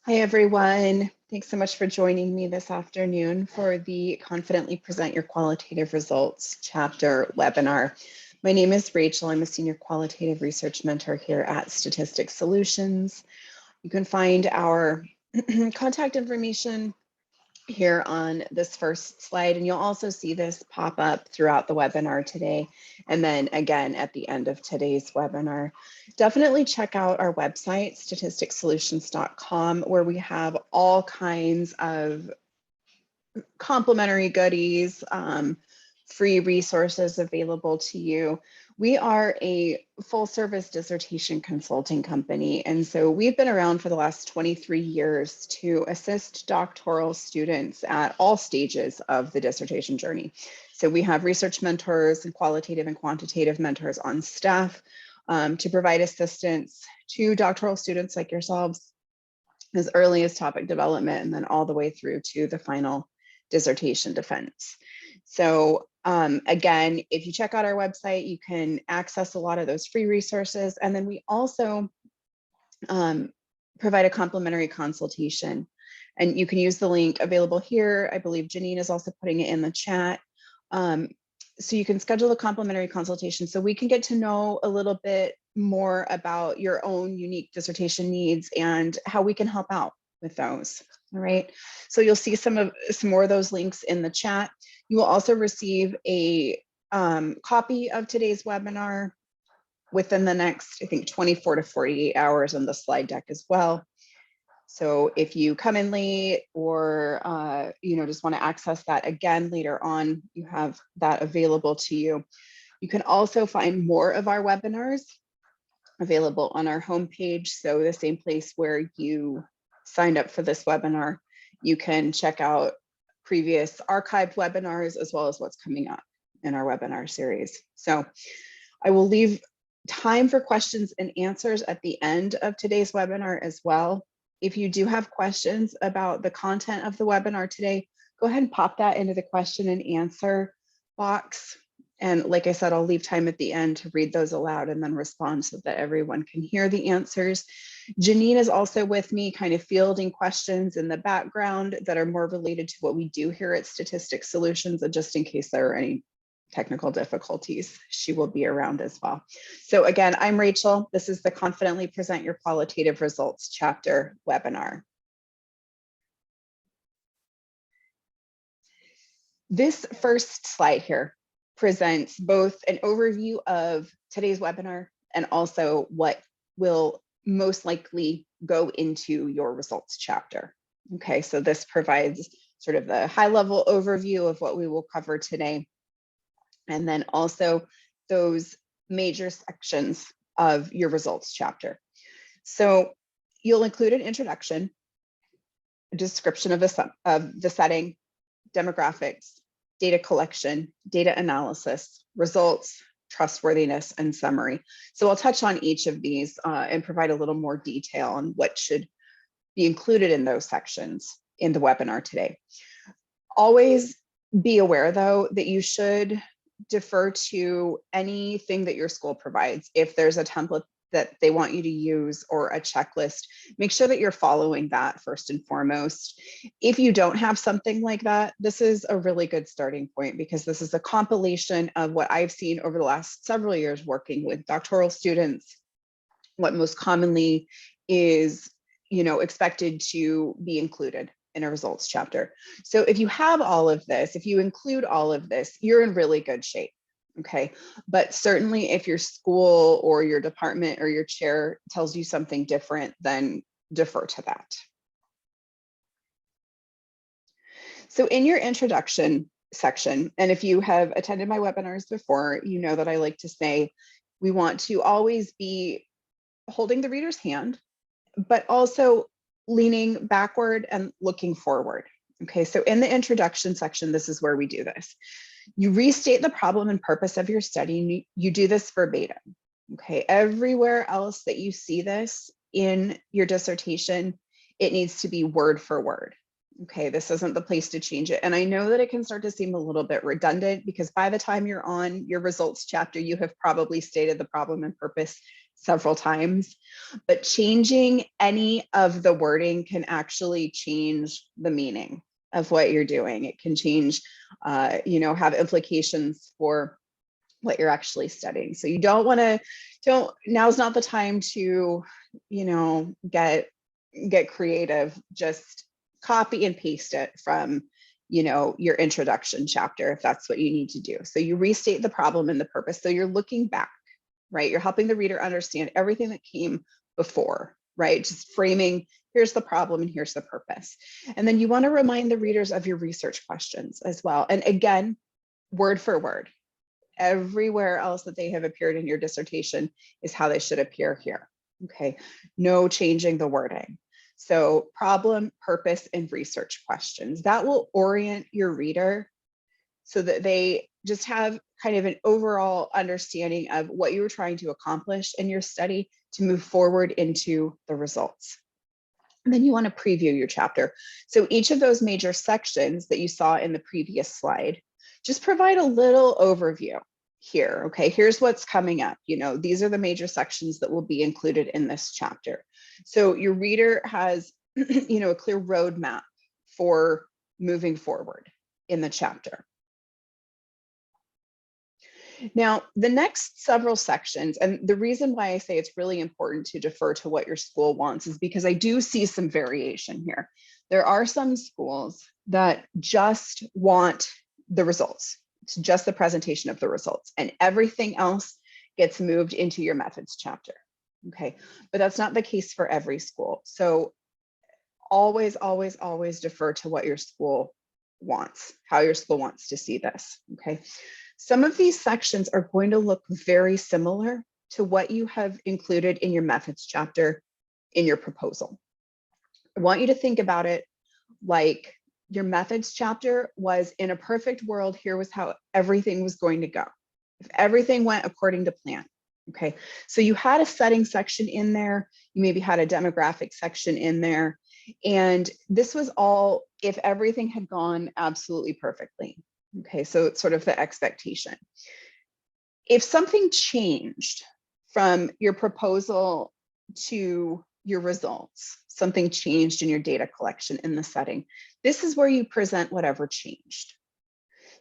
Hi, everyone. Thanks so much for joining me this afternoon for the Confidently Present Your Qualitative Results chapter webinar. My name is Rachel. I'm a senior qualitative research mentor here at Statistics Solutions. You can find our contact information here on this first slide, and you'll also see this pop up throughout the webinar today, and then again at the end of today's webinar. Definitely check out our website, statisticsolutions.com, where we have all kinds of complimentary goodies, free resources available to you. We are a full service dissertation consulting company. And so we've been around for the last 23 years to assist doctoral students at all stages of the dissertation journey. So we have research mentors and qualitative and quantitative mentors on staff to provide assistance to doctoral students like yourselves as early as topic development and then all the way through to the final dissertation defense. So again, if you check out our website, you can access a lot of those free resources. And then we also provide a complimentary consultation. And you can use the link available here. I believe Janine is also putting it in the chat. So you can schedule a complimentary consultation so we can get to know a little bit more about your own unique dissertation needs and how we can help out with those. All right, so you'll see some more of those links in the chat. You will also receive a copy of today's webinar within the next, I think, 24 to 48 hours on the slide deck as well. So if you come in late or just want to access that again later on, you have that available to you. You can also find more of our webinars available on our homepage. So the same place where you signed up for this webinar, you can check out previous archived webinars as well as what's coming up in our webinar series. So I will leave time for questions and answers at the end of today's webinar as well. If you do have questions about the content of the webinar today, go ahead and pop that into the question and answer box. And like I said, I'll leave time at the end to read those aloud and then respond so that everyone can hear the answers. Janine is also with me, kind of fielding questions in the background that are more related to what we do here at Statistics Solutions. And just in case there are any technical difficulties, she will be around as well. So again, I'm Rachel. This is the Confidently Present Your Qualitative Results chapter webinar. This first slide here presents both an overview of today's webinar and also what will most likely go into your results chapter. Okay, so this provides sort of the high-level overview of what we will cover today, and then also those major sections of your results chapter. So you'll include an introduction, a description of the setting, demographics, data collection, data analysis, results, trustworthiness, and summary. So I'll touch on each of these and provide a little more detail on what should be included in those sections in the webinar today. Always be aware, though, that you should defer to anything that your school provides. If there's a template that they want you to use or a checklist, make sure that you're following that first and foremost. If you don't have something like that, this is a really good starting point because this is a compilation of what I've seen over the last several years working with doctoral students, what most commonly is, expected to be included in a results chapter. So if you have all of this, if you include all of this, you're in really good shape. Okay, but certainly if your school or your department or your chair tells you something different, then defer to that. So in your introduction section, and if you have attended my webinars before, you know that I like to say, we want to always be holding the reader's hand, but also leaning backward and looking forward. Okay, so in the introduction section, this is where we do this. You restate the problem and purpose of your study, and you do this verbatim. Okay, everywhere else that you see this in your dissertation, it needs to be word for word. Okay, this isn't the place to change it. And I know that it can start to seem a little bit redundant because by the time you're on your results chapter, you have probably stated the problem and purpose several times, but changing any of the wording can actually change the meaning of what you're doing. It can change, have implications for what you're actually studying. So you now's not the time to, get creative. Just copy and paste it from, your introduction chapter, if that's what you need to do. So you restate the problem and the purpose. So you're looking back, right? You're helping the reader understand everything that came before, right? Just framing, here's the problem and here's the purpose. And then you want to remind the readers of your research questions as well. And again, word for word, everywhere else that they have appeared in your dissertation is how they should appear here. Okay, no changing the wording. So problem, purpose, and research questions. That will orient your reader so that they just have kind of an overall understanding of what you were trying to accomplish in your study to move forward into the results. And then you want to preview your chapter. So each of those major sections that you saw in the previous slide, just provide a little overview here. Okay, here's what's coming up. These are the major sections that will be included in this chapter. So your reader has, a clear roadmap for moving forward in the chapter. Now, the next several sections, and the reason why I say it's really important to defer to what your school wants is because I do see some variation here. There are some schools that just want the results. It's just the presentation of the results, and everything else gets moved into your methods chapter. Okay, but that's not the case for every school. So always, always, always defer to what your school wants, how your school wants to see this. Okay, some of these sections are going to look very similar to what you have included in your methods chapter in your proposal. I want you to think about it like your methods chapter was, in a perfect world, here was how everything was going to go. If everything went according to plan. Okay, so you had a setting section in there, you maybe had a demographic section in there, and this was all if everything had gone absolutely perfectly. Okay, so it's sort of the expectation. If something changed from your proposal to your results, something changed in your data collection in the setting, this is where you present whatever changed.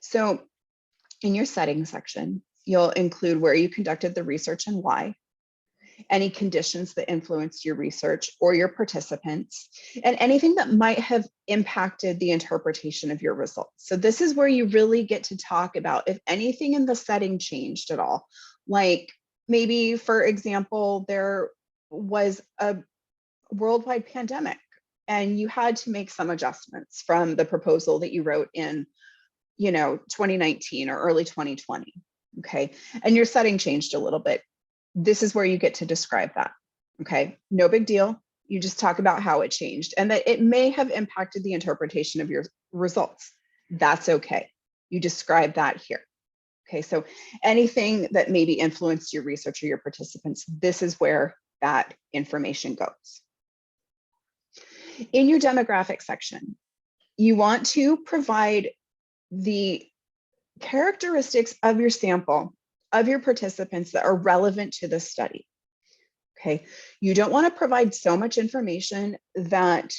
So in your setting section, you'll include where you conducted the research and why, any conditions that influenced your research or your participants, and anything that might have impacted the interpretation of your results. So this is where you really get to talk about if anything in the setting changed at all. Like maybe, for example, there was a worldwide pandemic and you had to make some adjustments from the proposal that you wrote in 2019 or early 2020. Okay, and your setting changed a little bit. This is where you get to describe that. Okay, no big deal. You just talk about how it changed and that it may have impacted the interpretation of your results. That's okay. You describe that here. Okay, so anything that maybe influenced your research or your participants, this is where that information goes. In your demographic section, you want to provide the characteristics of your sample, of your participants that are relevant to the study. Okay, you don't want to provide so much information that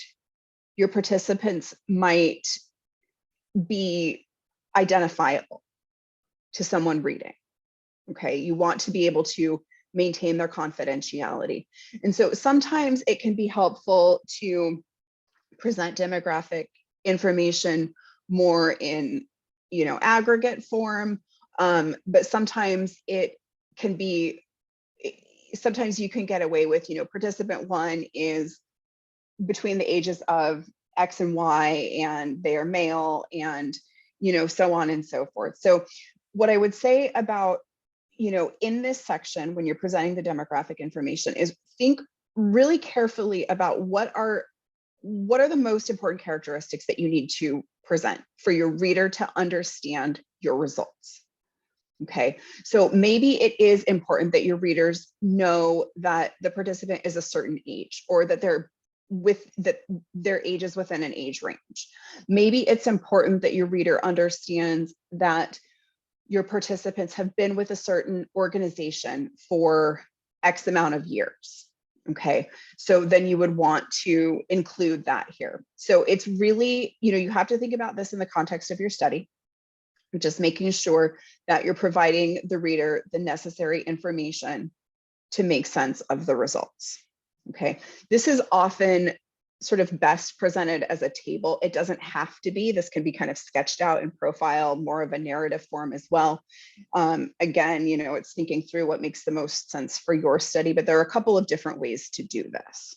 your participants might be identifiable to someone reading. Okay, you want to be able to maintain their confidentiality. And so sometimes it can be helpful to present demographic information more in aggregate form, but sometimes it can be, sometimes you can get away with, participant 1 is between the ages of X and Y and they are male and, so on and so forth. So what I would say about, in this section, when you're presenting the demographic information, is think really carefully about what are the most important characteristics that you need to present for your reader to understand your results. Okay, so maybe it is important that your readers know that the participant is a certain age, or that their age is within an age range. Maybe it's important that your reader understands that your participants have been with a certain organization for X amount of years. Okay, so then you would want to include that here. So it's really, you have to think about this in the context of your study, just making sure that you're providing the reader the necessary information to make sense of the results. Okay, this is often sort of best presented as a table. It doesn't have to be. This can be kind of sketched out in profile, more of a narrative form as well. Again, it's thinking through what makes the most sense for your study, but there are a couple of different ways to do this.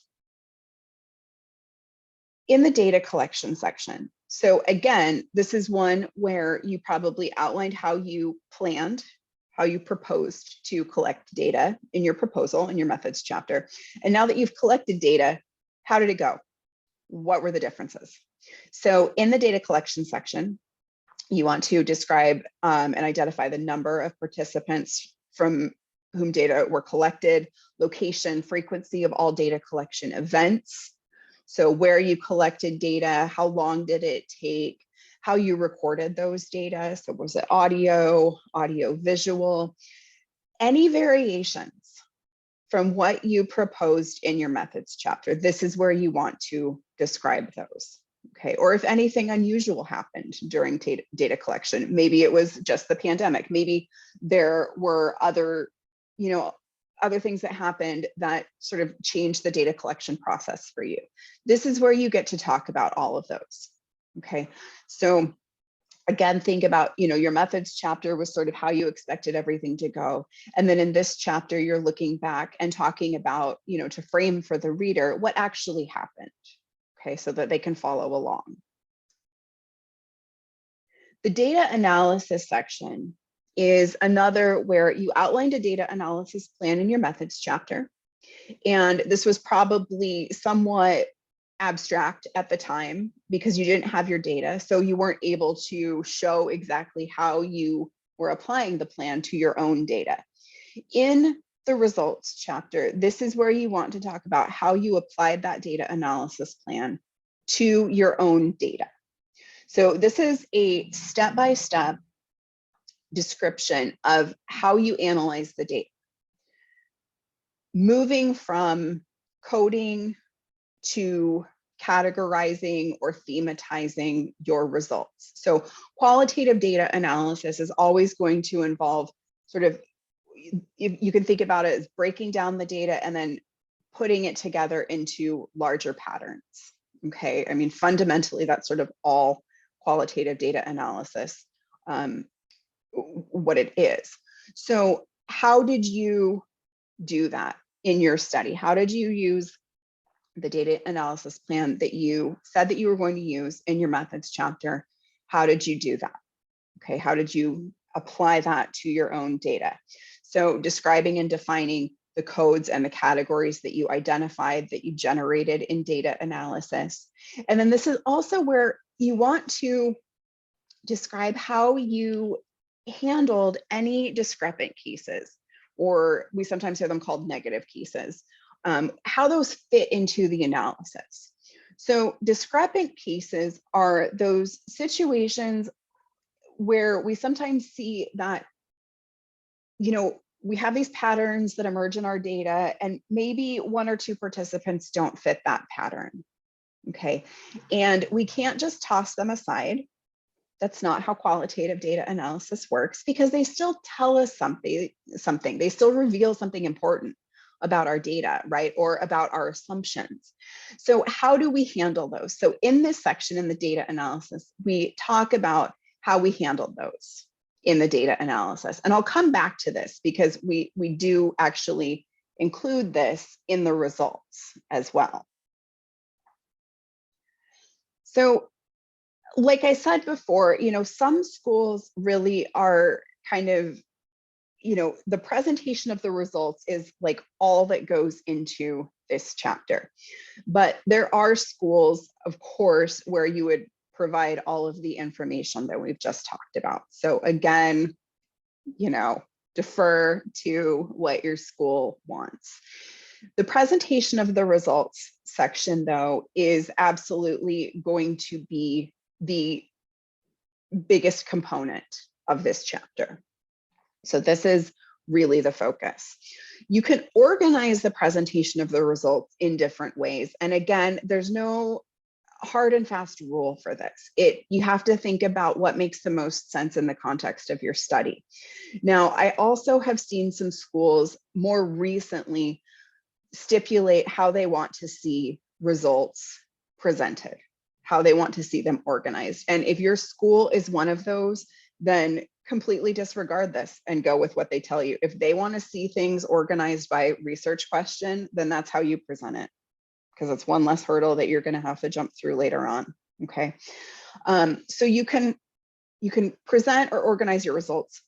In the data collection section, so again, this is one where you probably outlined how you planned, how you proposed to collect data in your proposal, in your methods chapter. And now that you've collected data, how did it go? What were the differences? So in the data collection section, you want to describe and identify the number of participants from whom data were collected, location, frequency of all data collection events. So where you collected data, how long did it take, how you recorded those data. So was it audio, visual, any variations from what you proposed in your methods chapter. This is where you want to describe those. Okay, or if anything unusual happened during data collection, maybe it was just the pandemic, maybe there were other things that happened that sort of changed the data collection process for you. This is where you get to talk about all of those. Okay, so again, think about, your methods chapter was sort of how you expected everything to go. And then in this chapter, you're looking back and talking about, to frame for the reader what actually happened. Okay, so that they can follow along. The data analysis section is another where you outlined a data analysis plan in your methods chapter. And this was probably somewhat abstract at the time because you didn't have your data. So you weren't able to show exactly how you were applying the plan to your own data. In the results chapter, this is where you want to talk about how you applied that data analysis plan to your own data. So this is a step-by-step description of how you analyze the data, moving from coding to categorizing or thematizing your results. So qualitative data analysis is always going to involve sort of, you can think about it as breaking down the data and then putting it together into larger patterns. Okay, I mean, fundamentally, that's sort of all qualitative data analysis, what it is. So how did you do that in your study? How did you use the data analysis plan that you said that you were going to use in your methods chapter? How did you do that? Okay, how did you apply that to your own data? So describing and defining the codes and the categories that you identified, that you generated in data analysis. And then this is also where you want to describe how you handled any discrepant cases, or we sometimes hear them called negative cases, how those fit into the analysis. So discrepant cases are those situations where we sometimes see that, we have these patterns that emerge in our data, and maybe one or two participants don't fit that pattern. Okay, and we can't just toss them aside. That's not how qualitative data analysis works, because they still tell us something. They still reveal something important about our data, right? Or about our assumptions. So how do we handle those? So in this section in the data analysis, we talk about how we handled those in the data analysis. And I'll come back to this because we do actually include this in the results as well. So like I said before, some schools really are kind of, the presentation of the results is like all that goes into this chapter. But there are schools, of course, where you would provide all of the information that we've just talked about. So again, defer to what your school wants. The presentation of the results section, though, is absolutely going to be the biggest component of this chapter. So this is really the focus. You can organize the presentation of the results in different ways. And again, there's no hard and fast rule for this. You have to think about what makes the most sense in the context of your study. Now, I also have seen some schools more recently stipulate how they want to see results presented, how they want to see them organized. And if your school is one of those, then completely disregard this and go with what they tell you. If they want to see things organized by research question, then that's how you present it, because it's one less hurdle that you're going to have to jump through later on. Okay. So you can present or organize your results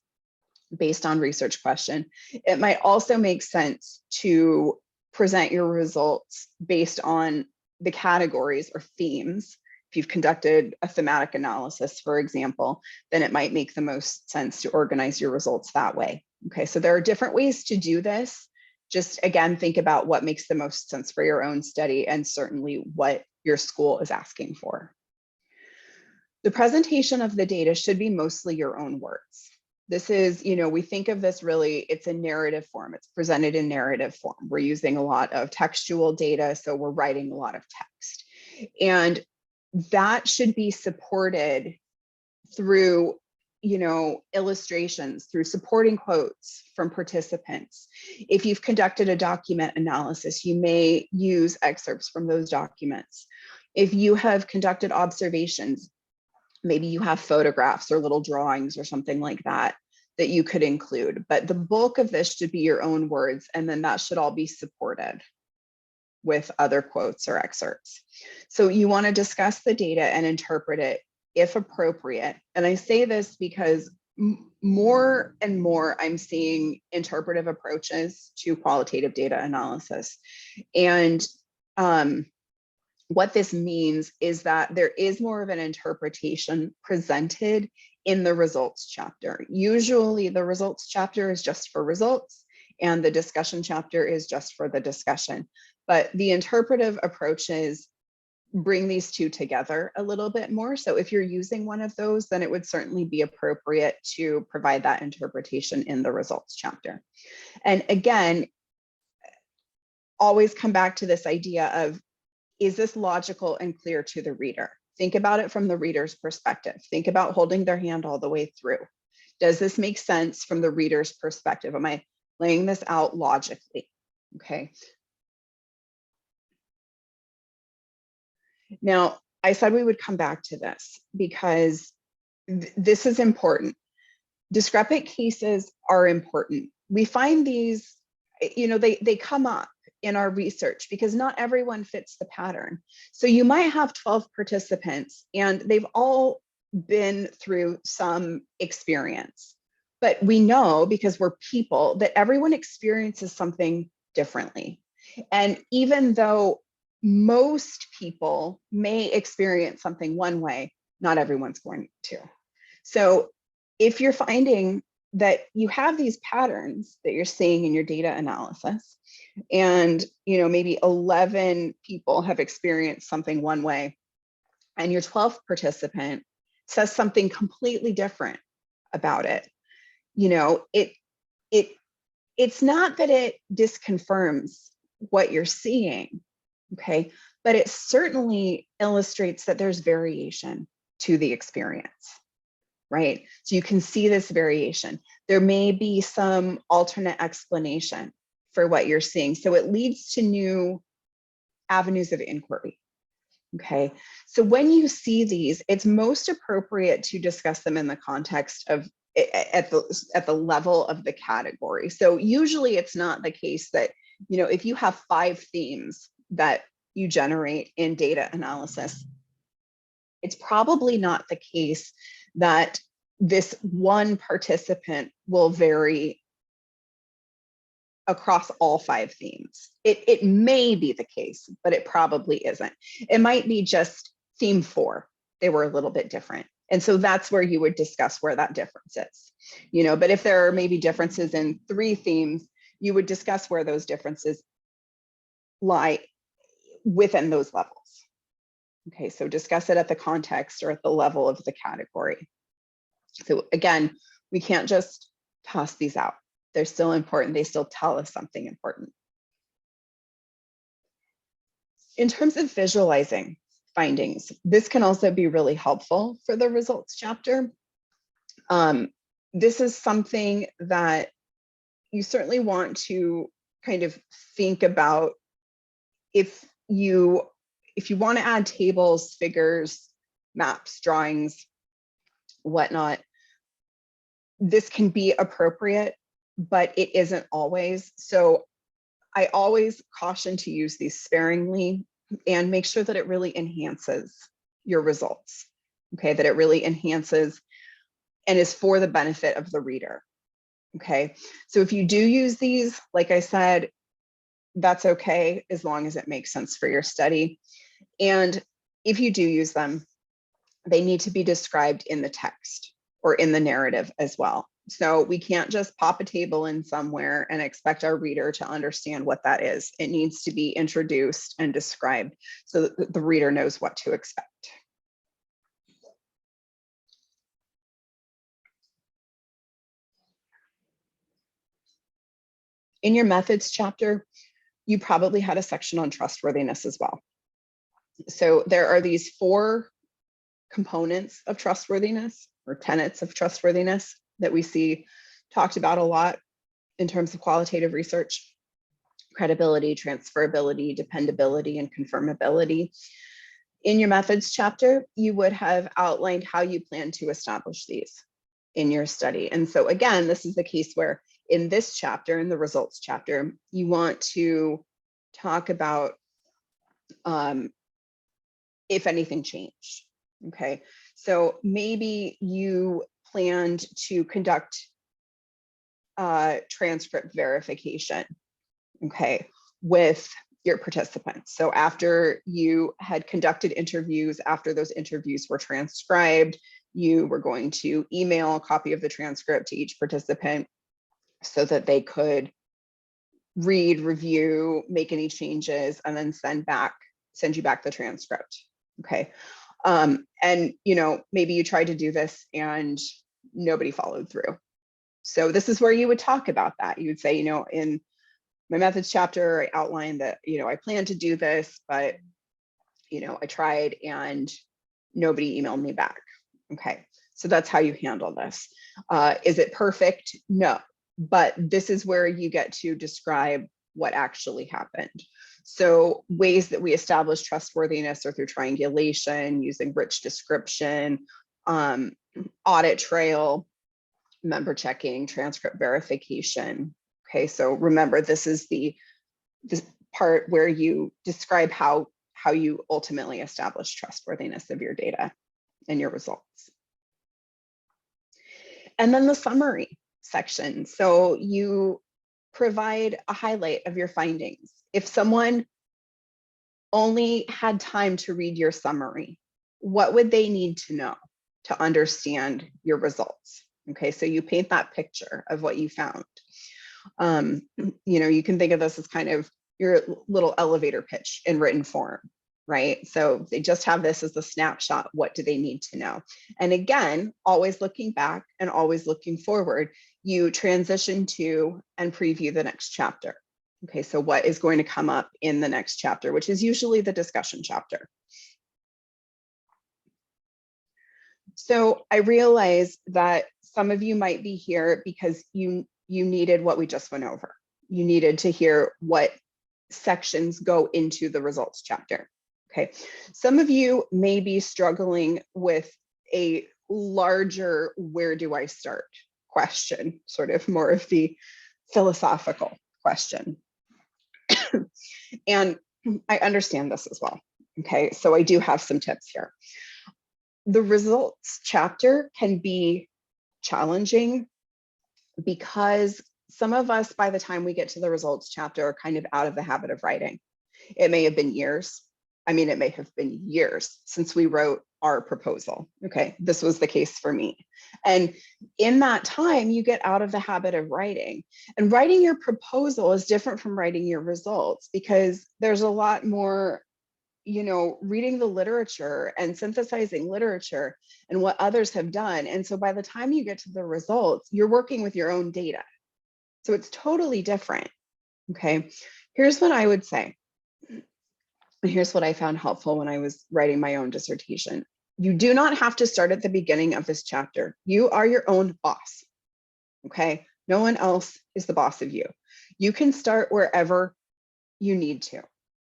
based on research question. It might also make sense to present your results based on the categories or themes. If you've conducted a thematic analysis, for example, then it might make the most sense to organize your results that way. Okay, so there are different ways to do this. Just again, think about what makes the most sense for your own study and certainly what your school is asking for. The presentation of the data should be mostly your own words. This is, we think of this really, it's a narrative form. It's presented in narrative form. We're using a lot of textual data, so we're writing a lot of text. And that should be supported through illustrations, through supporting quotes from participants. If you've conducted a document analysis, you may use excerpts from those documents. If you have conducted observations, maybe you have photographs or little drawings or something like that that you could include. But the bulk of this should be your own words, and then that should all be supported with other quotes or excerpts. So you want to discuss the data and interpret it if appropriate. And I say this because more and more I'm seeing interpretive approaches to qualitative data analysis. And what this means is that there is more of an interpretation presented in the results chapter. Usually the results chapter is just for results and the discussion chapter is just for the discussion. But the interpretive approaches bring these two together a little bit more. So if you're using one of those, then it would certainly be appropriate to provide that interpretation in the results chapter. And again, always come back to this idea of, is this logical and clear to the reader? Think about it from the reader's perspective. Think about holding their hand all the way through. Does this make sense from the reader's perspective? Am I laying this out logically? Okay. Now, I said we would come back to this because this is important. Discrepit cases are important. We find these, they come up in our research because not everyone fits the pattern. So you might have 12 participants and they've all been through some experience, but we know, because we're people, that everyone experiences something differently. And even though most people may experience something one way, not everyone's going to. So if you're finding that you have these patterns that you're seeing in your data analysis, and maybe 11 people have experienced something one way, and your 12th participant says something completely different about it, it's not that it disconfirms what you're seeing, okay, but it certainly illustrates that there's variation to the experience. Right? So you can see this variation. There may be some alternate explanation for what you're seeing. So it leads to new avenues of inquiry. Okay. So when you see these, it's most appropriate to discuss them in the context of at the level of the category. So usually it's not the case that, if you have 5 themes that you generate in data analysis, it's probably not the case that this one participant will vary across all 5 themes. It may be the case, but it probably isn't. It might be just theme 4. They were a little bit different. And so that's where you would discuss where that difference is. But if there are maybe differences in 3 themes, you would discuss where those differences lie within those levels. Okay, so discuss it at the context or at the level of the category. So again, we can't just toss these out. They're still important. They still tell us something important. In terms of visualizing findings, this can also be really helpful for the results chapter. This is something that you certainly want to kind of think about if you want to add tables, figures, maps, drawings, whatnot. This can be appropriate, but it isn't always. So I always caution to use these sparingly and make sure that it really enhances your results. Okay, that it really enhances and is for the benefit of the reader. Okay, so if you do use these, like I said, that's okay as long as it makes sense for your study. And if you do use them, they need to be described in the text or in the narrative as well. So we can't just pop a table in somewhere and expect our reader to understand what that is. It needs to be introduced and described so that the reader knows what to expect. In your methods chapter, you probably had a section on trustworthiness as well. So there are these 4 components of trustworthiness or tenets of trustworthiness that we see talked about a lot in terms of qualitative research: credibility, transferability, dependability, and confirmability. In your methods chapter, you would have outlined how you plan to establish these in your study. And so again, this is the case where in this chapter, in the results chapter, you want to talk about if anything changed. Okay, so maybe you planned to conduct transcript verification, okay, with your participants. So after you had conducted interviews, after those interviews were transcribed, you were going to email a copy of the transcript to each participant so that they could read, review, make any changes, and then send you back the transcript. Okay. And maybe you tried to do this and nobody followed through. So this is where you would talk about that. You would say, in my methods chapter, I outlined that, I plan to do this, but, I tried and nobody emailed me back. Okay. So that's how you handle this. Is it perfect? No, but this is where you get to describe what actually happened. So ways that we establish trustworthiness are through triangulation, using rich description, audit trail, member checking, transcript verification. Okay, so remember, this is this part where you describe how you ultimately establish trustworthiness of your data and your results. And then the summary section. So you provide a highlight of your findings. If someone only had time to read your summary, what would they need to know to understand your results? Okay, so you paint that picture of what you found. You can think of this as kind of your little elevator pitch in written form, right? So they just have this as a snapshot. What do they need to know? And again, always looking back and always looking forward, you transition to and preview the next chapter. Okay, so what is going to come up in the next chapter, which is usually the discussion chapter. So I realize that some of you might be here because you needed what we just went over. You needed to hear what sections go into the results chapter. Okay, some of you may be struggling with a larger "where do I start" question, sort of more of the philosophical question. And I understand this as well. Okay, so I do have some tips here. The results chapter can be challenging because some of us, by the time we get to the results chapter, are kind of out of the habit of writing. It may have been years. I mean, it may have been years since we wrote our proposal. Okay, this was the case for me. And in that time, you get out of the habit of writing. And writing your proposal is different from writing your results because there's a lot more, reading the literature and synthesizing literature and what others have done. And so by the time you get to the results, you're working with your own data. So it's totally different. Okay. Here's what I would say. And here's what I found helpful when I was writing my own dissertation. You do not have to start at the beginning of this chapter. You are your own boss. Okay. No one else is the boss of you. You can start wherever you need to,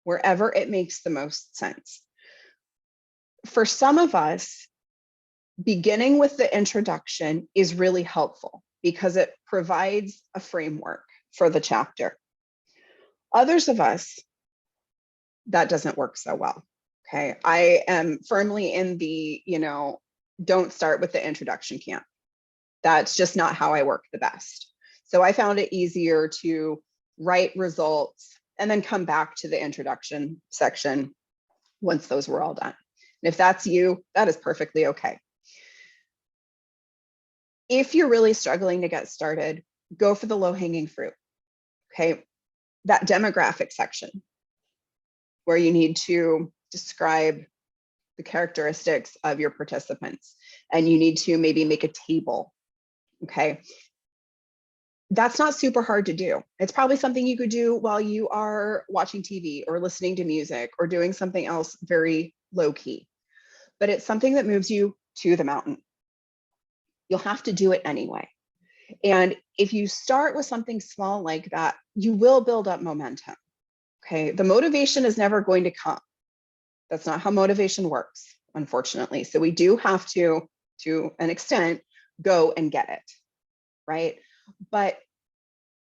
wherever it makes the most sense. For some of us, beginning with the introduction is really helpful because it provides a framework for the chapter. Others of us, that doesn't work so well. Okay. I am firmly in the, don't start with the introduction camp. That's just not how I work the best. So I found it easier to write results and then come back to the introduction section once those were all done. And if that's you, that is perfectly okay. If you're really struggling to get started, go for the low-hanging fruit. Okay. That demographic section where you need to describe the characteristics of your participants and you need to maybe make a table. Okay. That's not super hard to do. It's probably something you could do while you are watching TV or listening to music or doing something else very low key, but it's something that moves you to the mountain. You'll have to do it anyway. And if you start with something small like that, you will build up momentum. Okay. The motivation is never going to come. That's not how motivation works, unfortunately. So we do have to an extent, go and get it, right? But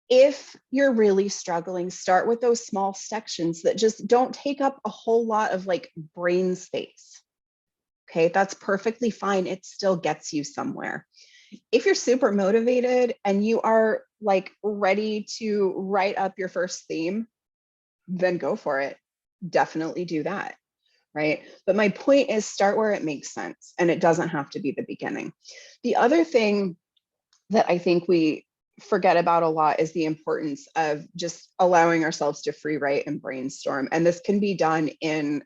if you're really struggling, start with those small sections that just don't take up a whole lot of like brain space. Okay, that's perfectly fine. It still gets you somewhere. If you're super motivated and you are like ready to write up your first theme, then go for it. Definitely do that. Right. But my point is start where it makes sense and it doesn't have to be the beginning. The other thing that I think we forget about a lot is the importance of just allowing ourselves to free write and brainstorm. And this can be done in,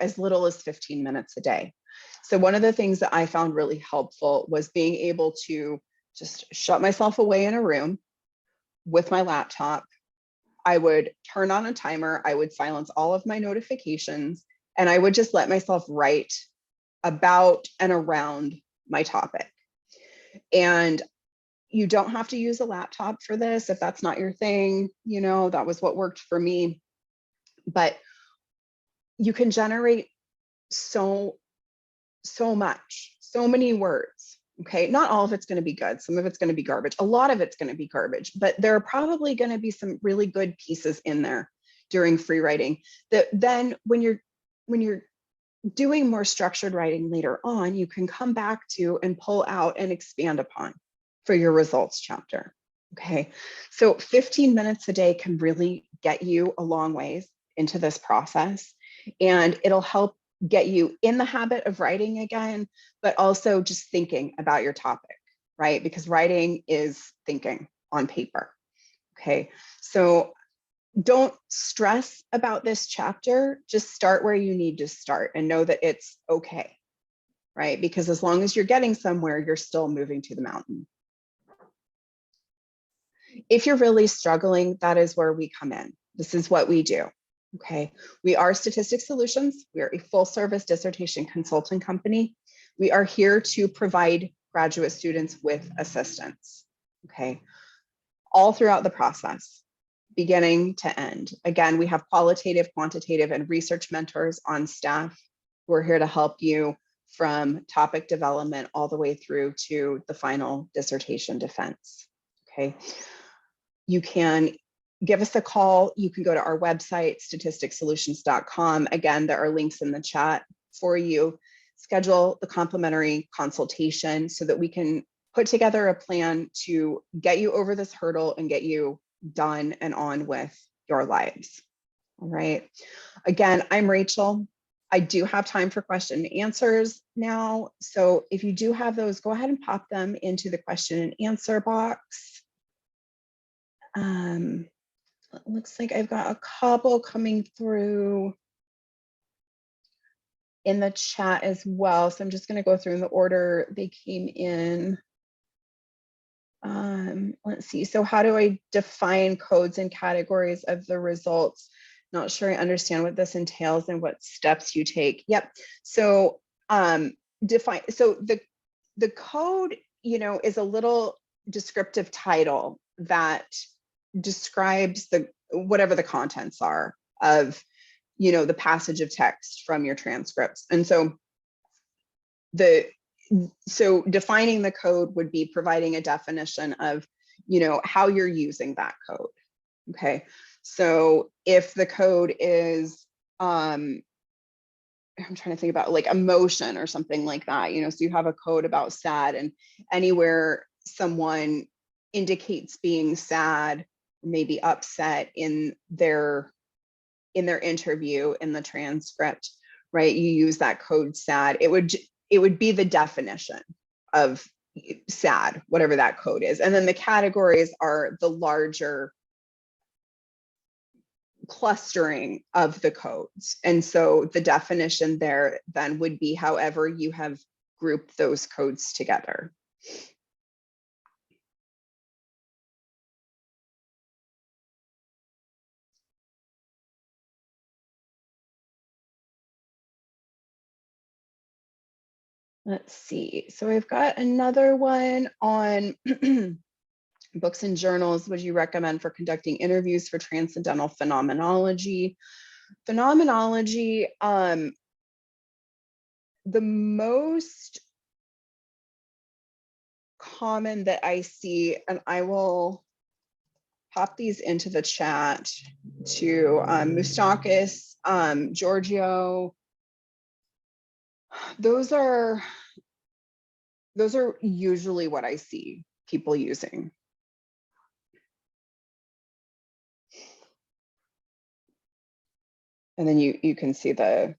as little as 15 minutes a day. So one of the things that I found really helpful was being able to just shut myself away in a room with my laptop. I would turn on a timer, I would silence all of my notifications, and I would just let myself write about and around my topic. And you don't have to use a laptop for this if that's not your thing. That was what worked for me. But you can generate so much, so many words. Okay, not all of it's going to be good. Some of it's going to be garbage. A lot of it's going to be garbage, but there are probably going to be some really good pieces in there during free writing that then when you're doing more structured writing later on, you can come back to and pull out and expand upon for your results chapter. Okay, so 15 minutes a day can really get you a long ways into this process, and it'll help get you in the habit of writing again, but also just thinking about your topic, right? Because writing is thinking on paper. Okay, so don't stress about this chapter. Just start where you need to start and know that it's okay, right? Because as long as you're getting somewhere, you're still moving to the mountain. If you're really struggling, that is where we come in. This is what we do. Okay, we are Statistics Solutions. We are a full service dissertation consulting company. We are here to provide graduate students with assistance. Okay, all throughout the process, beginning to end. Again, we have qualitative, quantitative, and research mentors on staff who are here to help you from topic development all the way through to the final dissertation defense. Okay, you can give us a call. You can go to our website, statisticsolutions.com. Again, there are links in the chat for you. Schedule the complimentary consultation so that we can put together a plan to get you over this hurdle and get you done and on with your lives. All right. Again, I'm Rachel. I do have time for question and answers now. So if you do have those, go ahead and pop them into the question and answer box. It looks like I've got a couple coming through in the chat as well. So I'm just going to go through in the order they came in. let's see. So how do I define codes and categories of the results? Not sure I understand what this entails and what steps you take. Yep. So define. So the code, you know, is a little descriptive title that describes the whatever the contents are of, you know, the passage of text from your transcripts. And so defining the code would be providing a definition of, you know, how you're using that code. Okay. So if the code is, I'm trying to think about like emotion or something like that, you know, so you have a code about sad, and anywhere someone indicates being sad, maybe upset in their interview in the transcript, right? You use that code sad. It would be the definition of sad, whatever that code is. And then the categories are the larger clustering of the codes. And so the definition there then would be however you have grouped those codes together. Let's see. So I've got another one on books and journals would you recommend for conducting interviews for transcendental phenomenology? Phenomenology, the most common that I see, and I will pop these into the chat to Moustakis, Giorgio. Those are usually what I see people using. And then you can see the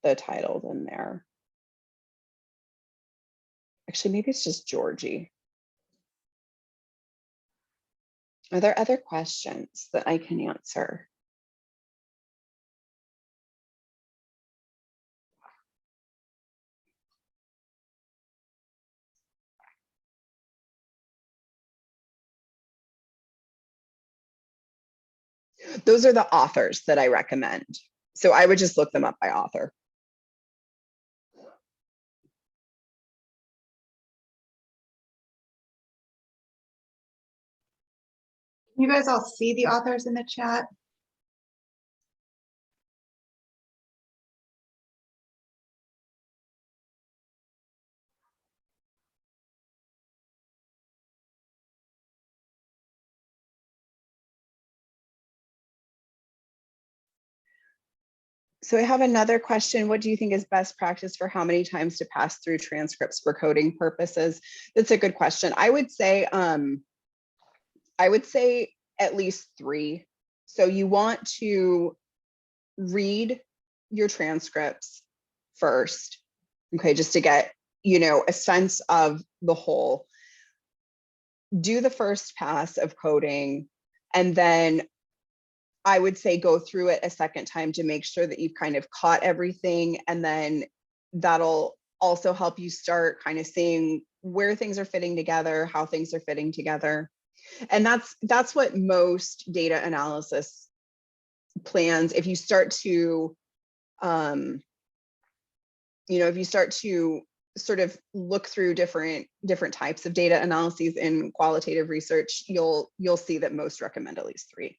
titles in there. Actually, maybe it's just Georgie. Are there other questions that I can answer? Those are the authors that I recommend. So I would just look them up by author. You guys all see the authors in the chat? So I have another question. What do you think is best practice for how many times to pass through transcripts for coding purposes? That's a good question. I would say at least 3. So you want to read your transcripts first, okay, just to get, you know, a sense of the whole. Do the first pass of coding, and then I would say go through it a second time to make sure that you've kind of caught everything. And then that'll also help you start kind of seeing where things are fitting together, how things are fitting together. And that's what most data analysis plans, if you start to, if you start to sort of look through different types of data analyses in qualitative research, you'll see that most recommend at least 3.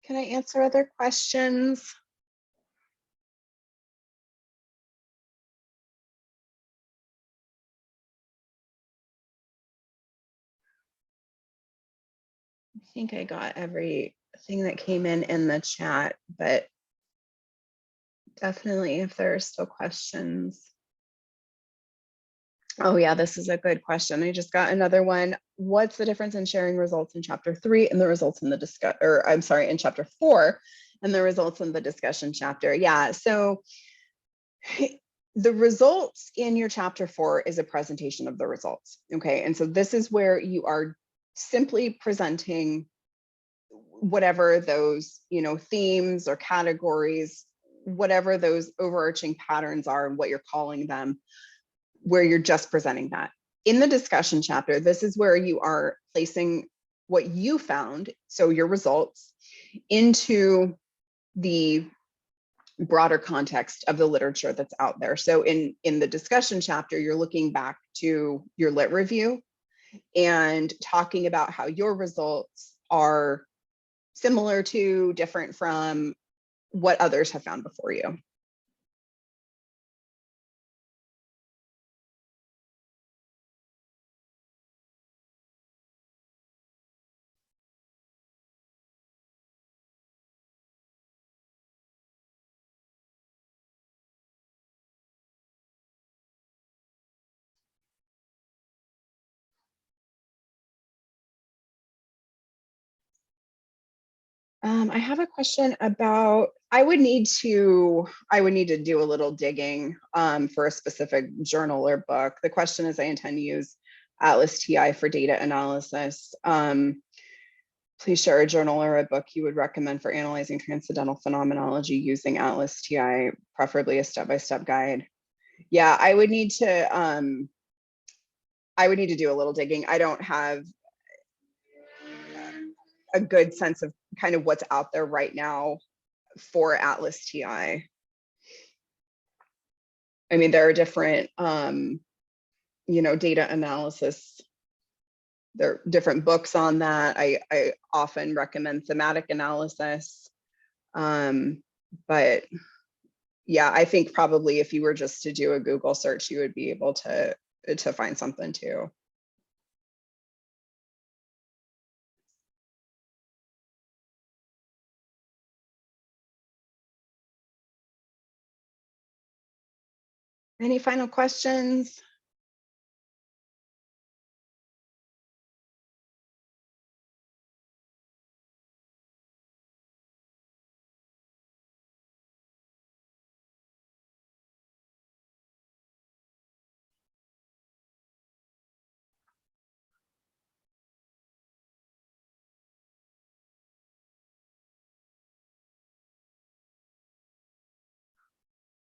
Can I answer other questions? think I got everything that came in the chat, but definitely if there are still questions. Oh yeah, this is a good question. I just got another one. What's the difference in sharing results in chapter 3 and the results in the in chapter 4 and the results in the discussion chapter? Yeah, so the results in your chapter 4 is a presentation of the results. Okay, and so this is where you are simply presenting whatever those, themes or categories, whatever those overarching patterns are and what you're calling them, where you're just presenting that. In the discussion chapter, this is where you are placing what you found, so your results, into the broader context of the literature that's out there. So in the discussion chapter, you're looking back to your lit review and talking about how your results are similar to, different from what others have found before you. I have a question about, I would need to do a little digging for a specific journal or book. The question is, I intend to use Atlas TI for data analysis. Please share a journal or a book you would recommend for analyzing transcendental phenomenology using Atlas TI, preferably a step-by-step guide. Yeah, I would need to do a little digging. I don't have a good sense of kind of what's out there right now for Atlas TI. I mean, there are different, data analysis. There are different books on that. I often recommend thematic analysis. But yeah, I think probably if you were just to do a Google search, you would be able to find something too. Any final questions?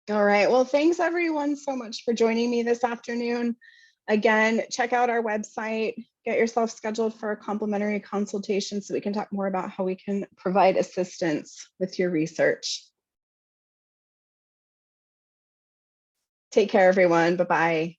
All right, well, thanks everyone so much for joining me this afternoon. Again, check out our website, get yourself scheduled for a complimentary consultation so we can talk more about how we can provide assistance with your research. Take care, everyone. Bye-bye.